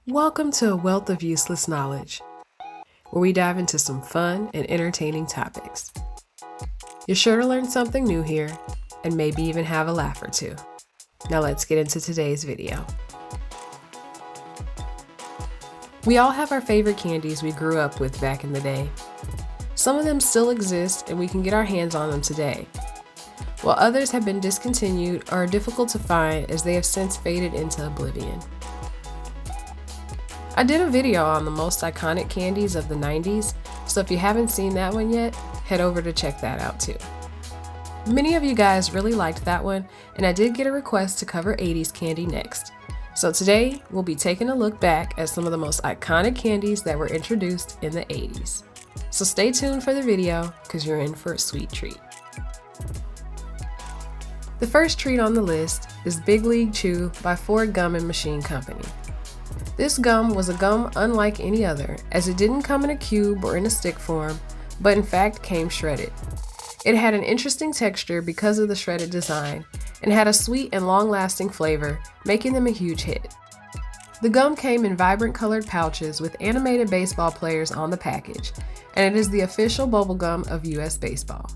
Welcome to a wealth of useless knowledge, where we dive into some fun and entertaining topics. You're sure to learn something new here, and maybe even have a laugh or two. Now let's get into today's video. We all have our favorite candies we grew up with back in the day. Some of them still exist and we can get our hands on them today, while others have been discontinued or are difficult to find as they have since faded into oblivion. I did a video on the most iconic candies of the 90s, so if you haven't seen that one yet, head over to check that out too. Many of you guys really liked that one, and I did get a request to cover 80s candy next. So today, we'll be taking a look back at some of the most iconic candies that were introduced in the 80s. So stay tuned for the video, because you're in for a sweet treat. The first treat on the list is Big League Chew by Ford Gum and Machine Company. This gum was a gum unlike any other, as it didn't come in a cube or in a stick form, but in fact came shredded. It had an interesting texture because of the shredded design, and had a sweet and long-lasting flavor, making them a huge hit. The gum came in vibrant colored pouches with animated baseball players on the package, and it is the official bubblegum of US baseball.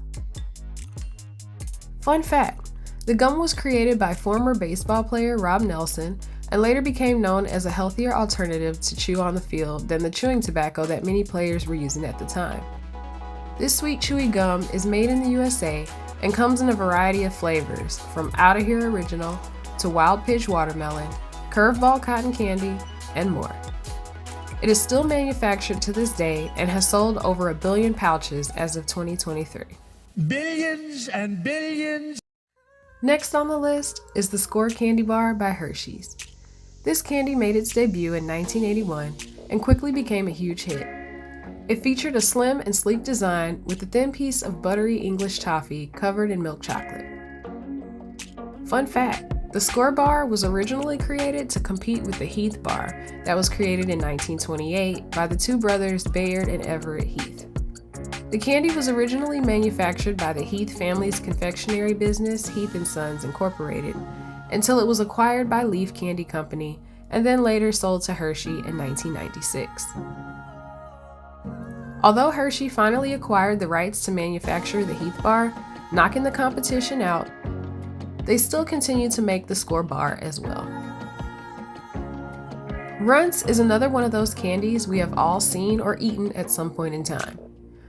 Fun fact, the gum was created by former baseball player Rob Nelson, and later became known as a healthier alternative to chew on the field than the chewing tobacco that many players were using at the time. This sweet chewy gum is made in the USA and comes in a variety of flavors, from Outta Here Original to Wild Pitch Watermelon, Curveball Cotton Candy, and more. It is still manufactured to this day and has sold over 1 billion pouches as of 2023. Billions and billions. Next on the list is the Score Candy Bar by Hershey's. This candy made its debut in 1981 and quickly became a huge hit. It featured a slim and sleek design with a thin piece of buttery English toffee covered in milk chocolate. Fun fact, the Score Bar was originally created to compete with the Heath Bar that was created in 1928 by the two brothers Bayard and Everett Heath. The candy was originally manufactured by the Heath family's confectionery business, Heath & Sons Incorporated, until it was acquired by Leaf Candy Company and then later sold to Hershey in 1996. Although Hershey finally acquired the rights to manufacture the Heath Bar, knocking the competition out, they still continue to make the Score Bar as well. Runts is another one of those candies we have all seen or eaten at some point in time.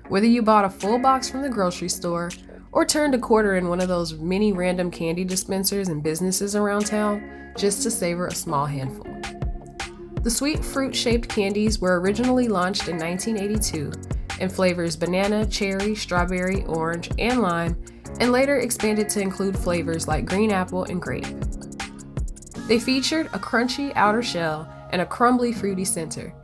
Whether you bought a full box from the grocery store or turned a quarter in one of those mini random candy dispensers and businesses around town just to savor a small handful. The sweet fruit-shaped candies were originally launched in 1982 in flavors banana, cherry, strawberry, orange, and lime, and later expanded to include flavors like green apple and grape. They featured a crunchy outer shell and a crumbly fruity center.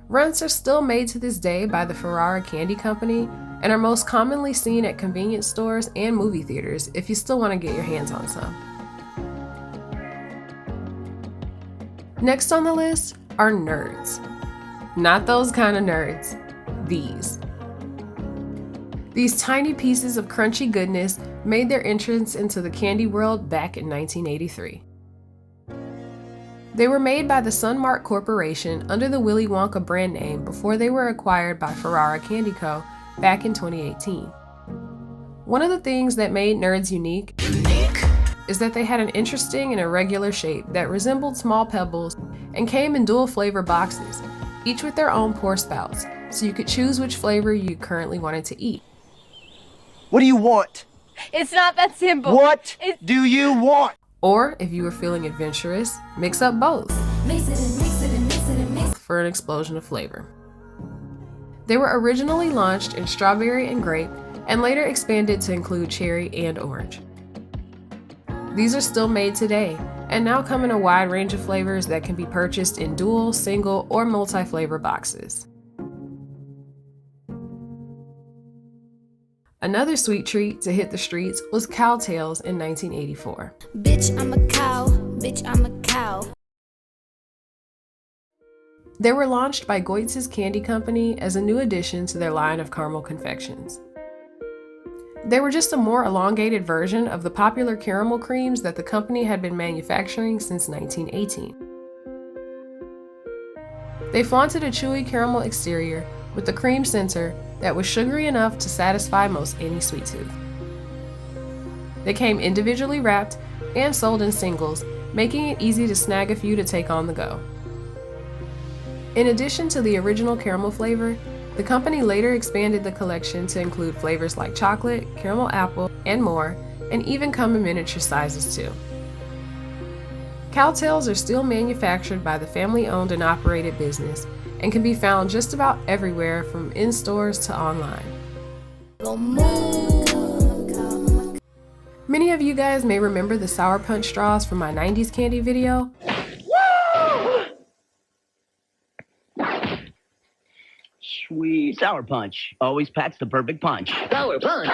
Runts are still made to this day by the Ferrara Candy Company and are most commonly seen at convenience stores and movie theaters if you still want to get your hands on some. Next on the list are nerds. Not those kind of nerds. These. These tiny pieces of crunchy goodness made their entrance into the candy world back in 1983. They were made by the Sunmark Corporation under the Willy Wonka brand name before they were acquired by Ferrara Candy Co. back in 2018. One of the things that made nerds unique is that they had an interesting and irregular shape that resembled small pebbles and came in dual flavor boxes, each with their own pour spouts, so you could choose which flavor you currently wanted to eat. What do you want? It's not that simple. What do you want? Or, if you were feeling adventurous, mix up both for an explosion of flavor. They were originally launched in strawberry and grape and later expanded to include cherry and orange. These are still made today and now come in a wide range of flavors that can be purchased in dual, single, or multi-flavor boxes. Another sweet treat to hit the streets was Cowtails in 1984. Bitch, I'm a cow. Bitch, I'm a cow. They were launched by Goitz's Candy Company as a new addition to their line of caramel confections. They were just a more elongated version of the popular caramel creams that the company had been manufacturing since 1918. They flaunted a chewy caramel exterior with a cream center that was sugary enough to satisfy most any sweet tooth. They came individually wrapped and sold in singles, making it easy to snag a few to take on the go. In addition to the original caramel flavor, the company later expanded the collection to include flavors like chocolate, caramel apple, and more, and even come in miniature sizes too. Cowtails are still manufactured by the family-owned and operated business and can be found just about everywhere from in stores to online. Many of you guys may remember the Sour Punch straws from my 90s candy video. Sweet Sour Punch always packs the perfect punch. Sour Punch!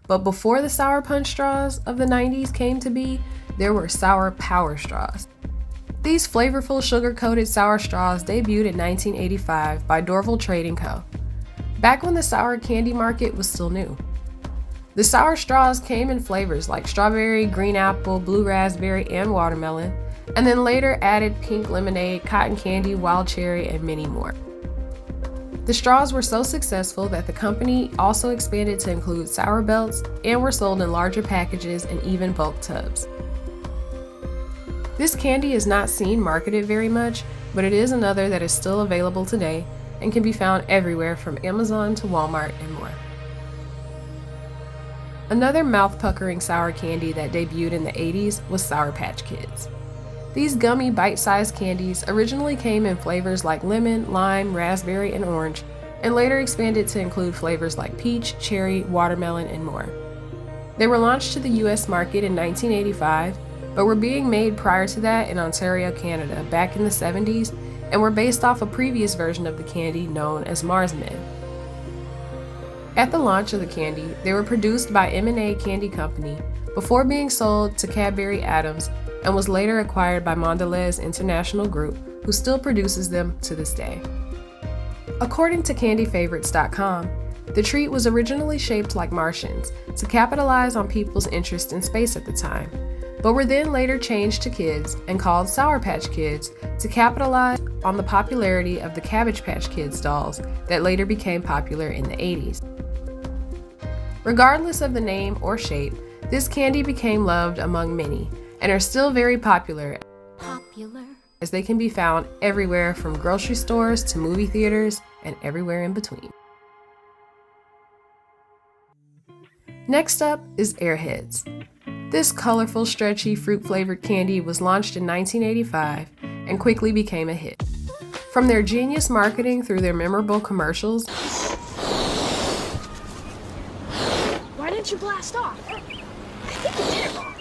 But before the Sour Punch straws of the 90s came to be, there were Sour Power straws. These flavorful sugar-coated sour straws debuted in 1985 by Dorval Trading Co., back when the sour candy market was still new. The sour straws came in flavors like strawberry, green apple, blue raspberry, and watermelon, and then later added pink lemonade, cotton candy, wild cherry, and many more. The straws were so successful that the company also expanded to include sour belts and were sold in larger packages and even bulk tubs. This candy is not seen marketed very much, but it is another that is still available today and can be found everywhere from Amazon to Walmart and more. Another mouth-puckering sour candy that debuted in the 80s was Sour Patch Kids. These gummy, bite-sized candies originally came in flavors like lemon, lime, raspberry, and orange, and later expanded to include flavors like peach, cherry, watermelon, and more. They were launched to the US market in 1985, but were being made prior to that in Ontario, Canada, back in the 70s, and were based off a previous version of the candy known as Mars Men. At the launch of the candy, they were produced by M&A Candy Company before being sold to Cadbury Adams and was later acquired by Mondelez International Group, who still produces them to this day. According to CandyFavorites.com, the treat was originally shaped like Martians to capitalize on people's interest in space at the time, but were then later changed to kids and called Sour Patch Kids to capitalize on the popularity of the Cabbage Patch Kids dolls that later became popular in the 80s. Regardless of the name or shape, this candy became loved among many and are still very popular as they can be found everywhere from grocery stores to movie theaters and everywhere in between. Next up is Airheads. This colorful, stretchy, fruit-flavored candy was launched in 1985 and quickly became a hit. From their genius marketing through their memorable commercials, Why didn't you blast off? I think you did it wrong.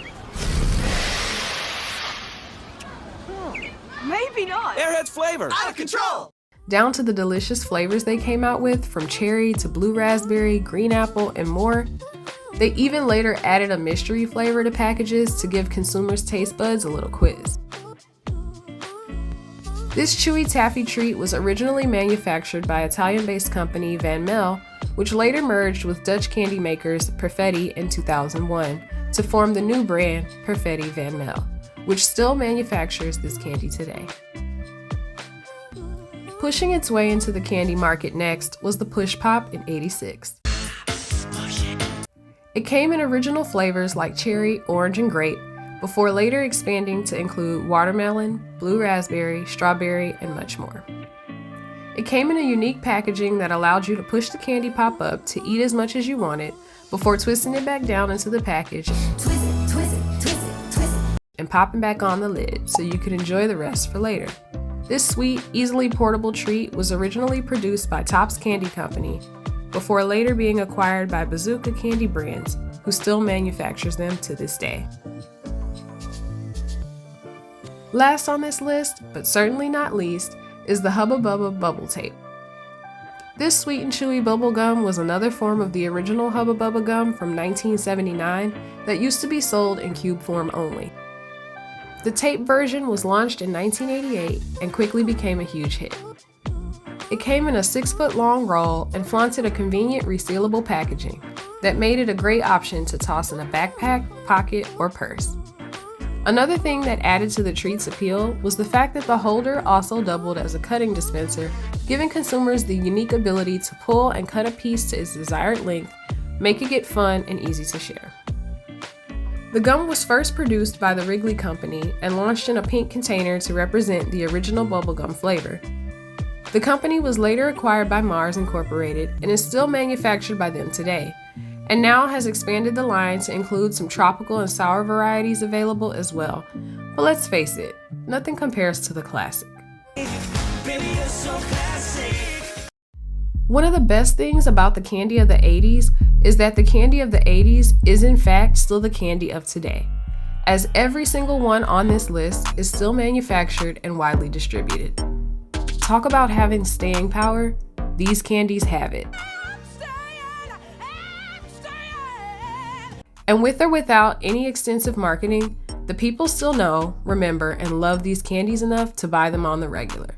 Maybe not. Airheads flavor. Out of control. down to the delicious flavors they came out with, from cherry to blue raspberry, green apple, and more. They even later added a mystery flavor to packages to give consumers' taste buds a little quiz. This chewy taffy treat was originally manufactured by Italian-based company Van Mel, which later merged with Dutch candy makers Perfetti in 2001 to form the new brand Perfetti Van Mel, which still manufactures this candy today. Pushing its way into the candy market next was the Push Pop in '86. It came in original flavors like cherry, orange, and grape, before later expanding to include watermelon, blue raspberry, strawberry, and much more. It came in a unique packaging that allowed you to push the candy pop up to eat as much as you wanted before twisting it back down into the package and popping back on the lid so you could enjoy the rest for later. This sweet, easily portable treat was originally produced by Topps Candy Company before later being acquired by Bazooka Candy Brands, who still manufactures them to this day. Last on this list, but certainly not least, is the Hubba Bubba Bubble Tape. This sweet and chewy bubble gum was another form of the original Hubba Bubba gum from 1979 that used to be sold in cube form only. The tape version was launched in 1988 and quickly became a huge hit. It came in a 6-foot-long roll and flaunted a convenient resealable packaging that made it a great option to toss in a backpack, pocket, or purse. Another thing that added to the treat's appeal was the fact that the holder also doubled as a cutting dispenser, giving consumers the unique ability to pull and cut a piece to its desired length, making it fun and easy to share. The gum was first produced by the Wrigley Company and launched in a pink container to represent the original bubblegum flavor. The company was later acquired by Mars Incorporated and is still manufactured by them today, and now has expanded the line to include some tropical and sour varieties available as well. But let's face it, nothing compares to the classic. Baby, you're so classic. One of the best things about the candy of the 80s is that the candy of the 80s is in fact still the candy of today, as every single one on this list is still manufactured and widely distributed. Talk about having staying power, these candies have it. And with or without any extensive marketing, the people still know, remember, and love these candies enough to buy them on the regular.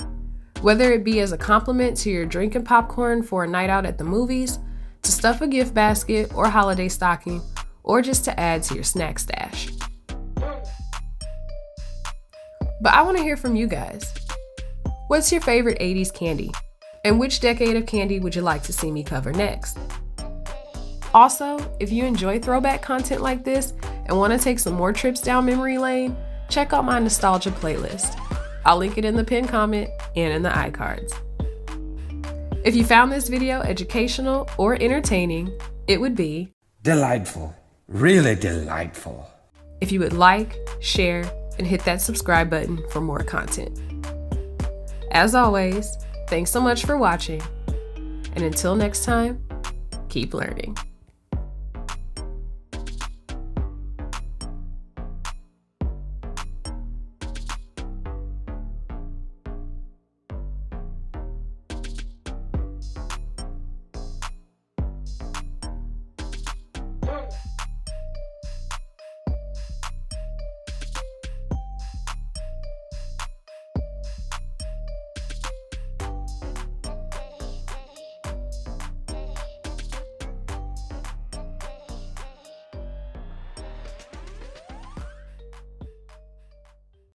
Whether it be as a compliment to your drinking popcorn for a night out at the movies, to stuff a gift basket or holiday stocking, or just to add to your snack stash. But I want to hear from you guys. What's your favorite 80s candy? And which decade of candy would you like to see me cover next? Also, if you enjoy throwback content like this and want to take some more trips down memory lane, check out my nostalgia playlist. I'll link it in the pinned comment and in the iCards. If you found this video educational or entertaining, it would be Delightful. Really delightful. if you would like, share, and hit that subscribe button for more content. As always, thanks so much for watching, and until next time, keep learning.